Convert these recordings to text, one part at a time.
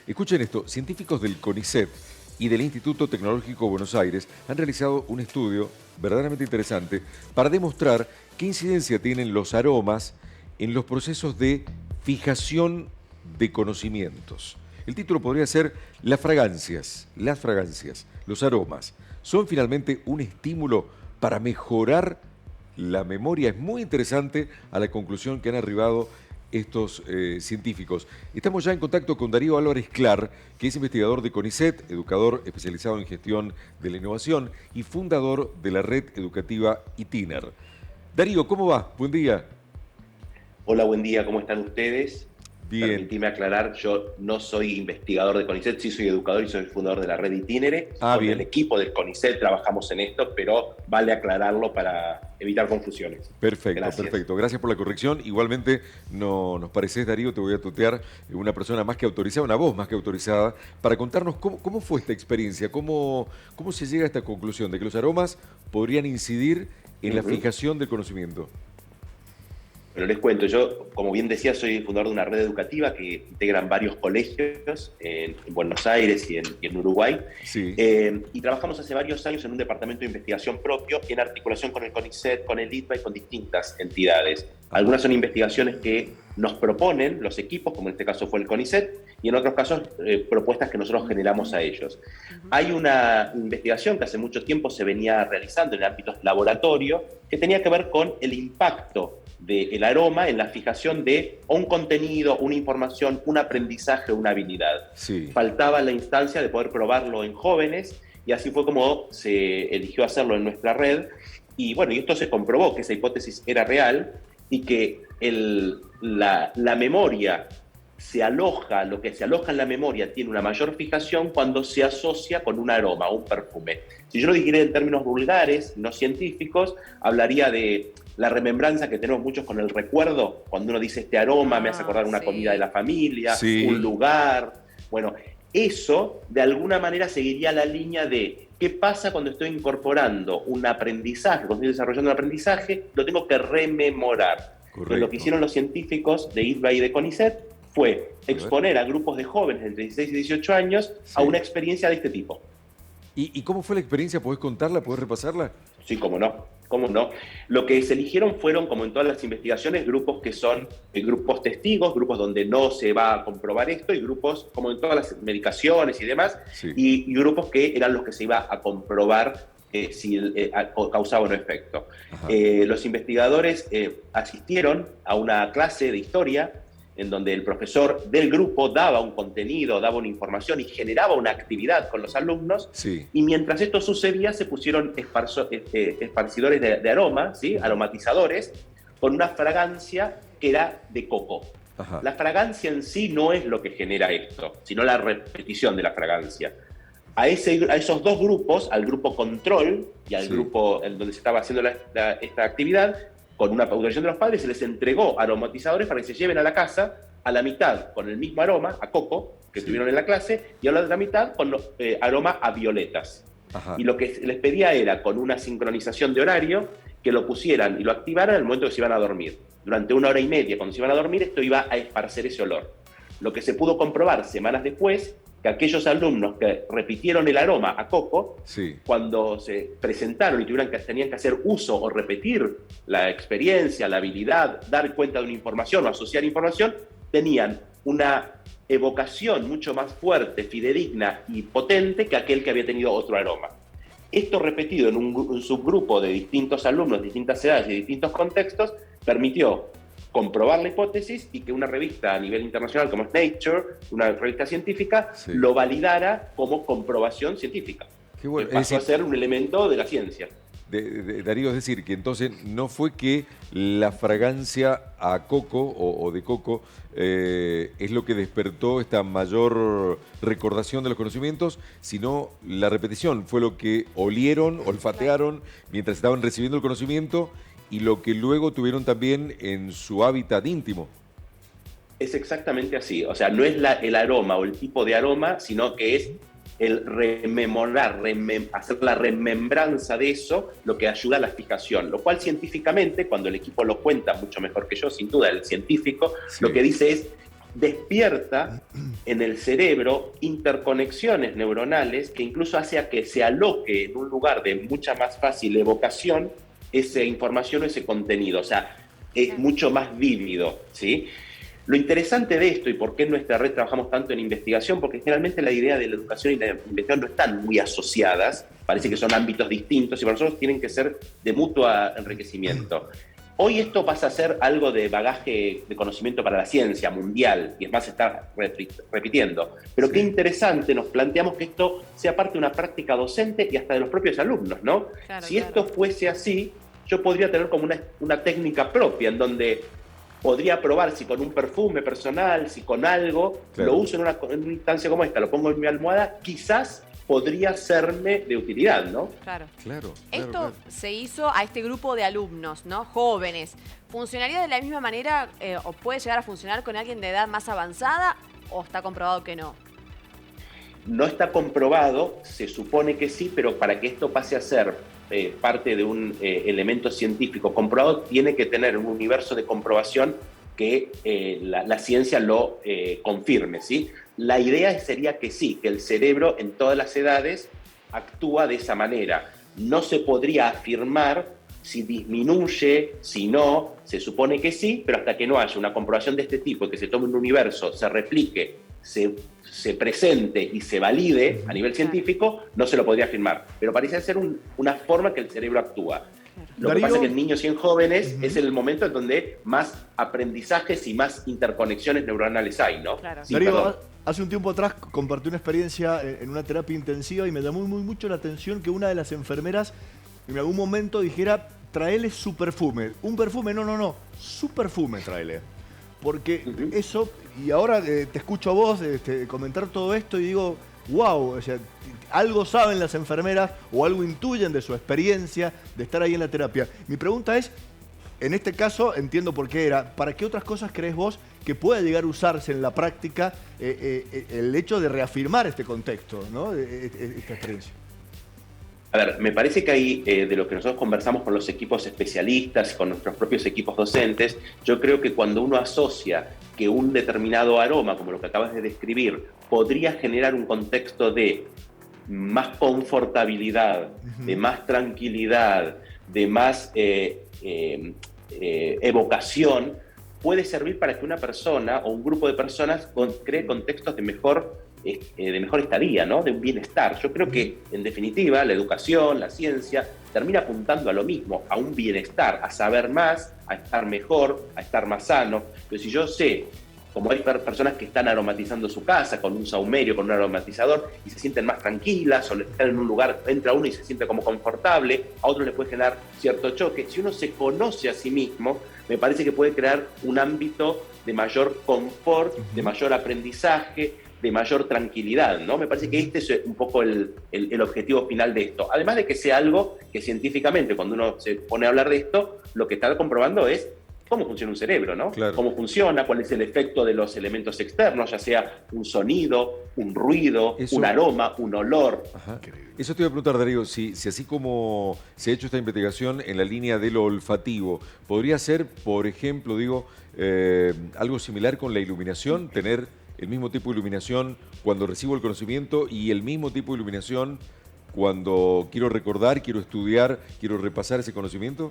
Escuchen esto, científicos del CONICET y del Instituto Tecnológico de Buenos Aires han realizado un estudio verdaderamente interesante para demostrar qué incidencia tienen los aromas en los procesos de fijación de conocimientos. El título podría ser las fragancias, los aromas, son finalmente un estímulo para mejorar la memoria. Es muy interesante a la conclusión que han arribado estos científicos. Estamos ya en contacto con Darío Álvarez Clar, que es investigador de CONICET, educador especializado en gestión de la innovación y fundador de la red educativa ITINER. Darío, ¿cómo va? Buen día. Hola, buen día, ¿cómo están ustedes? Bien. Permitime aclarar, yo no soy investigador de CONICET, sí soy educador y soy fundador de la red ITINERE. Con Bien. el equipo del CONICET trabajamos en esto, pero vale aclararlo para evitar confusiones. Perfecto, Gracias. perfecto. Gracias por la corrección. Igualmente, no nos pareces, Darío, te voy a tutear, una persona más que autorizada, una voz más que autorizada, para contarnos cómo fue esta experiencia, cómo se llega a esta conclusión de que los aromas podrían incidir en la fijación del conocimiento. Bueno, les cuento, yo, como bien decía, soy fundador de una red educativa que integran varios colegios en Buenos Aires y en Uruguay. Sí. Y trabajamos hace varios años en un departamento de investigación propio en articulación con el CONICET, con el ITBA y con distintas entidades. Algunas son investigaciones que nos proponen los equipos, como en este caso fue el CONICET, y en otros casos propuestas que nosotros generamos a ellos. Hay una investigación que hace mucho tiempo se venía realizando en el ámbito laboratorio que tenía que ver con el impacto del aroma en la fijación de un contenido, una información, un aprendizaje, una habilidad. Sí. Faltaba la instancia de poder probarlo en jóvenes y así fue como se eligió hacerlo en nuestra red. Y bueno, y esto se comprobó que esa hipótesis era real y que la memoria se aloja, lo que se aloja en la memoria tiene una mayor fijación cuando se asocia con un aroma, un perfume. Si yo lo dijera en términos vulgares, no científicos, hablaría de la remembranza que tenemos muchos con el recuerdo, cuando uno dice este aroma me hace acordar una comida de la familia, un lugar. Bueno, eso de alguna manera seguiría la línea de qué pasa cuando estoy incorporando un aprendizaje, cuando estoy desarrollando un aprendizaje, lo tengo que rememorar. Entonces, lo que hicieron los científicos de ITBA y de CONICET fue exponer a grupos de jóvenes entre 16 y 18 años a una experiencia de este tipo. ¿Y cómo fue la experiencia? ¿Podés contarla? ¿Podés repasarla? Sí, cómo no. ¿Cómo no? Lo que se eligieron fueron, como en todas las investigaciones, grupos que son grupos testigos, grupos donde no se va a comprobar esto, y grupos, como en todas las medicaciones y demás, y grupos que eran los que se iba a comprobar si causaba o no efecto. Los investigadores asistieron a una clase de historia en donde el profesor del grupo daba un contenido, daba una información y generaba una actividad con los alumnos, y mientras esto sucedía se pusieron esparcidores de aroma, ¿sí? Aromatizadores, con una fragancia que era de coco. La fragancia en sí no es lo que genera esto, sino la repetición de la fragancia. A esos dos grupos, al grupo control y al grupo en donde se estaba haciendo esta actividad, con una autorización de los padres, se les entregó aromatizadores para que se lleven a la casa, a la mitad con el mismo aroma, a coco, que tuvieron en la clase, y a la otra mitad con aroma a violetas. Y lo que les pedía era, con una sincronización de horario, que lo pusieran y lo activaran al momento que se iban a dormir. Durante 1 hora y media, cuando se iban a dormir, esto iba a esparcer ese olor. Lo que se pudo comprobar semanas después, que aquellos alumnos que repitieron el aroma a coco, cuando se presentaron y tenían que hacer uso o repetir la experiencia, la habilidad, dar cuenta de una información o asociar información, tenían una evocación mucho más fuerte, fidedigna y potente que aquel que había tenido otro aroma. Esto repetido en un subgrupo de distintos alumnos, distintas edades y distintos contextos, permitió comprobar la hipótesis y que una revista a nivel internacional como es Nature, una revista científica, lo validara como comprobación científica. Qué bueno. Pasó a ser un elemento de la ciencia. Darío, es decir, que entonces no fue que la fragancia a coco o de coco es lo que despertó esta mayor recordación de los conocimientos, sino la repetición fue lo que olieron, olfatearon mientras estaban recibiendo el conocimiento y lo que luego tuvieron también en su hábitat íntimo. Es exactamente así, o sea, no es el aroma o el tipo de aroma, sino que es el rememorar, hacer la remembranza de eso, lo que ayuda a la fijación, lo cual científicamente, cuando el equipo lo cuenta mucho mejor que yo, sin duda el científico, lo que dice es, despierta en el cerebro interconexiones neuronales que incluso hace a que se aloque en un lugar de mucha más fácil evocación esa información o ese contenido. O sea, es mucho más vívido, ¿sí? Lo interesante de esto y por qué en nuestra red trabajamos tanto en investigación, porque generalmente la idea de la educación y la investigación no están muy asociadas, parece que son ámbitos distintos y para nosotros tienen que ser de mutuo enriquecimiento. Hoy esto pasa a ser algo de bagaje de conocimiento para la ciencia mundial, y es más, se está repitiendo. Pero qué interesante, nos planteamos que esto sea parte de una práctica docente y hasta de los propios alumnos, ¿no? Claro, si esto fuese así, yo podría tener como una técnica propia en donde podría probar si con un perfume personal, si con algo, lo uso en una instancia como esta, lo pongo en mi almohada, quizás podría serme de utilidad, ¿no? Claro. Claro. Se hizo a este grupo de alumnos, ¿no? Jóvenes. ¿Funcionaría de la misma manera o puede llegar a funcionar con alguien de edad más avanzada o está comprobado que no? No está comprobado, se supone que sí, pero para que esto pase a ser parte de un elemento científico comprobado, tiene que tener un universo de comprobación que la ciencia lo confirme, ¿sí? La idea sería que sí, que el cerebro en todas las edades actúa de esa manera. No se podría afirmar si disminuye, si no, se supone que sí, pero hasta que no haya una comprobación de este tipo, que se tome un universo, se replique, se presente y se valide a nivel científico, no se lo podría afirmar. Pero parece ser una forma que el cerebro actúa. Lo que pasa es que en niños y en jóvenes es el momento en donde más aprendizajes y más interconexiones neuronales hay, ¿no? Claro. Sí, Darío, hace un tiempo atrás compartí una experiencia en una terapia intensiva y me llamó mucho la atención que una de las enfermeras en algún momento dijera, traele su perfume. Un perfume, no, su perfume traele. Porque eso, y ahora te escucho a vos comentar todo esto y digo, wow, o sea, algo saben las enfermeras o algo intuyen de su experiencia de estar ahí en la terapia. Mi pregunta es, en este caso entiendo por qué era, ¿para qué otras cosas crees vos que pueda llegar a usarse en la práctica el hecho de reafirmar este contexto, ¿no? Esta experiencia? A ver, me parece que ahí, de lo que nosotros conversamos con los equipos especialistas, con nuestros propios equipos docentes, yo creo que cuando uno asocia que un determinado aroma, como lo que acabas de describir, podría generar un contexto de más confortabilidad, de más tranquilidad, de más evocación, puede servir para que una persona o un grupo de personas cree contextos de mejor estadía, ¿no? De un bienestar. Yo creo que, en definitiva, la educación, la ciencia, termina apuntando a lo mismo, a un bienestar, a saber más, a estar mejor, a estar más sano. Pero si yo sé, como hay personas que están aromatizando su casa con un saumerio, con un aromatizador, y se sienten más tranquilas, o están en un lugar, entra uno y se siente como confortable, a otro le puede generar cierto choque. Si uno se conoce a sí mismo, me parece que puede crear un ámbito de mayor confort, de mayor aprendizaje, de mayor tranquilidad, ¿no? Me parece que este es un poco el objetivo final de esto. Además de que sea algo que científicamente, cuando uno se pone a hablar de esto, lo que está comprobando es cómo funciona un cerebro, ¿no? Claro. Cómo funciona, cuál es el efecto de los elementos externos, ya sea un sonido, un ruido, un aroma, un olor. Ajá. Eso te iba a preguntar, Darío, si así como se ha hecho esta investigación en la línea de lo olfativo, ¿podría ser, por ejemplo, algo similar con la iluminación? Tener el mismo tipo de iluminación cuando recibo el conocimiento y el mismo tipo de iluminación cuando quiero recordar, quiero estudiar, quiero repasar ese conocimiento.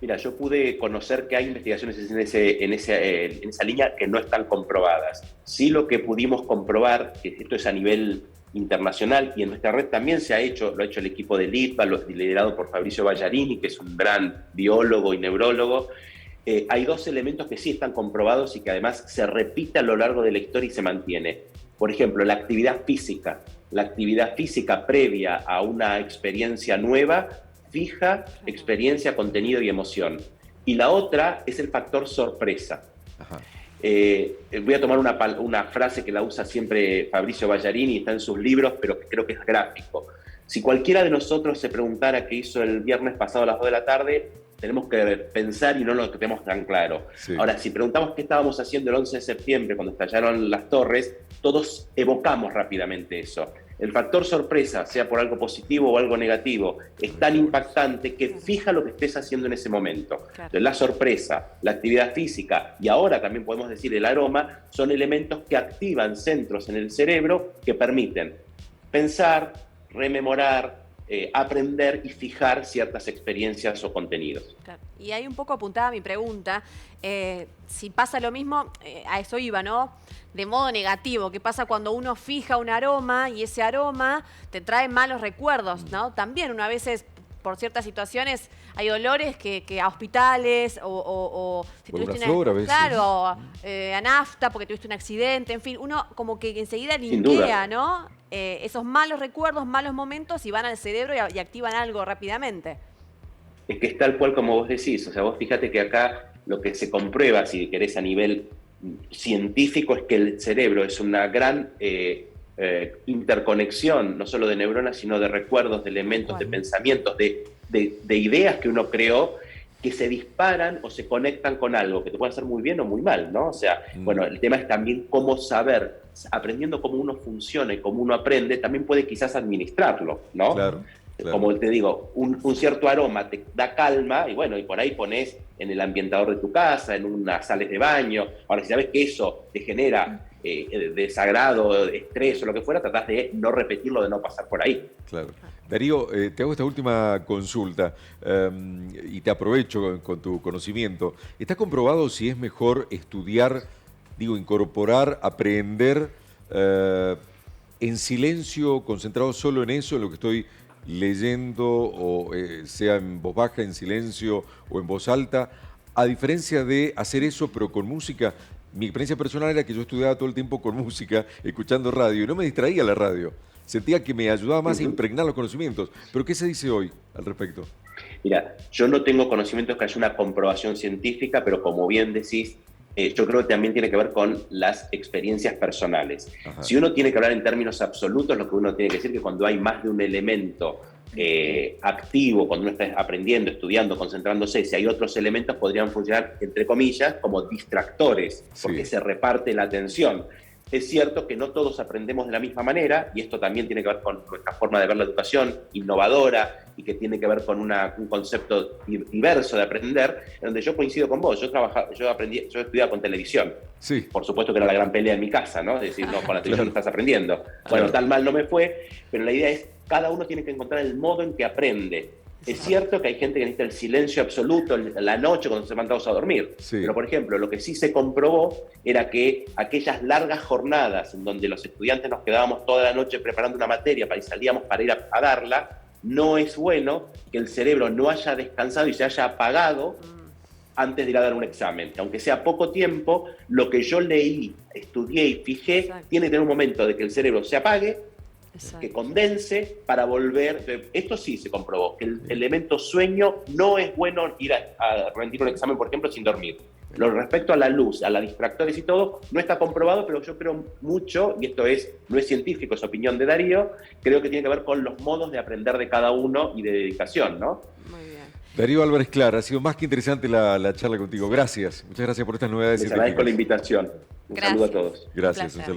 Mira, yo pude conocer que hay investigaciones en esa línea que no están comprobadas. Sí, lo que pudimos comprobar, que esto es a nivel internacional y en nuestra red también se ha hecho, lo ha hecho el equipo del IPA, liderado por Fabrizio Ballarini, que es un gran biólogo y neurólogo. Hay dos elementos que sí están comprobados y que además se repite a lo largo de la historia y se mantiene. Por ejemplo, la actividad física. La actividad física previa a una experiencia nueva fija experiencia, contenido y emoción. Y la otra es el factor sorpresa. Voy a tomar una frase que la usa siempre Fabrizio Ballarini, está en sus libros, pero que creo que es gráfico. Si cualquiera de nosotros se preguntara qué hizo el viernes pasado a las 2 de la tarde, tenemos que pensar y no lo tenemos tan claro. Sí. Ahora, si preguntamos qué estábamos haciendo el 11 de septiembre cuando estallaron las torres, todos evocamos rápidamente eso. el factor sorpresa, sea por algo positivo o algo negativo, es tan impactante que fija lo que estés haciendo en ese momento. Claro. Entonces, la sorpresa, la actividad física y ahora también podemos decir el aroma son elementos que activan centros en el cerebro que permiten pensar, rememorar, aprender y fijar ciertas experiencias o contenidos. Claro. Y ahí un poco apuntada a mi pregunta, si pasa lo mismo, a eso iba, ¿no? De modo negativo, ¿qué pasa cuando uno fija un aroma y ese aroma te trae malos recuerdos, ¿no? También uno a veces, por ciertas situaciones, hay olores que a hospitales o si Por tuviste una flor a veces. claro, a nafta porque tuviste un accidente, en fin, uno como que enseguida Sin duda. linkea, ¿no? Esos malos recuerdos, malos momentos y van al cerebro y activan algo rápidamente. Es que es tal cual como vos decís, o sea, vos fíjate que acá lo que se comprueba, si querés a nivel científico, es que el cerebro es una gran interconexión, no solo de neuronas, sino de recuerdos, de elementos, de pensamientos, de ideas que uno creó, que se disparan o se conectan con algo, que te puede hacer muy bien o muy mal, ¿no? O sea, bueno, el tema es también cómo saber, aprendiendo cómo uno funciona y cómo uno aprende, también puede quizás administrarlo, ¿no? Claro. Claro. Como te digo, un cierto aroma te da calma y bueno, y por ahí pones en el ambientador de tu casa, en unas sales de baño. Ahora, si sabes que eso te genera desagrado, estrés o lo que fuera, tratás de no repetirlo, de no pasar por ahí. Claro. Darío, te hago esta última consulta y te aprovecho con tu conocimiento. ¿Está comprobado si es mejor estudiar, incorporar, aprender en silencio, concentrado solo en eso, en lo que estoy leyendo, o sea en voz baja, en silencio o en voz alta, a diferencia de hacer eso pero con música? Mi experiencia personal era que yo estudiaba todo el tiempo con música, escuchando radio, y no me distraía la radio. Sentía que me ayudaba más a impregnar los conocimientos. ¿Pero qué se dice hoy al respecto? Mira, yo no tengo conocimientos que haya una comprobación científica, pero como bien decís, yo creo que también tiene que ver con las experiencias personales. Ajá. Si uno tiene que hablar en términos absolutos, lo que uno tiene que decir es que cuando hay más de un elemento activo, cuando uno está aprendiendo, estudiando, concentrándose, si hay otros elementos podrían funcionar, entre comillas, como distractores, porque se reparte la atención. Es cierto que no todos aprendemos de la misma manera, y esto también tiene que ver con nuestra forma de ver la educación, innovadora, y que tiene que ver con un concepto diverso de aprender, en donde yo coincido con vos. Yo estudiaba con televisión. Sí. Por supuesto que era la gran pelea en mi casa, ¿no? Es decir, no, con la televisión no estás aprendiendo. Bueno, Claro. tal mal no me fue, pero la idea es, cada uno tiene que encontrar el modo en que aprende. Es cierto que hay gente que necesita el silencio absoluto la noche cuando se van todos a dormir. Sí. Pero, por ejemplo, lo que sí se comprobó era que aquellas largas jornadas en donde los estudiantes nos quedábamos toda la noche preparando una materia y salíamos para ir a darla, no es bueno que el cerebro no haya descansado y se haya apagado antes de ir a dar un examen. Aunque sea poco tiempo, lo que yo leí, estudié y fijé, tiene que tener un momento de que el cerebro se apague, que condense para volver. Esto sí se comprobó, que el elemento sueño no es bueno ir a rendir un examen, por ejemplo, sin dormir. Lo respecto a la luz, a los distractores y todo, no está comprobado, pero yo creo mucho, y esto no es científico, es opinión de Darío, creo que tiene que ver con los modos de aprender de cada uno y de dedicación, ¿no? Muy bien. Darío Álvarez Clara, ha sido más que interesante la charla contigo. Gracias. Muchas gracias por estas novedades Les científicas. agradezco la invitación. Un saludo a todos. Gracias. Un placer.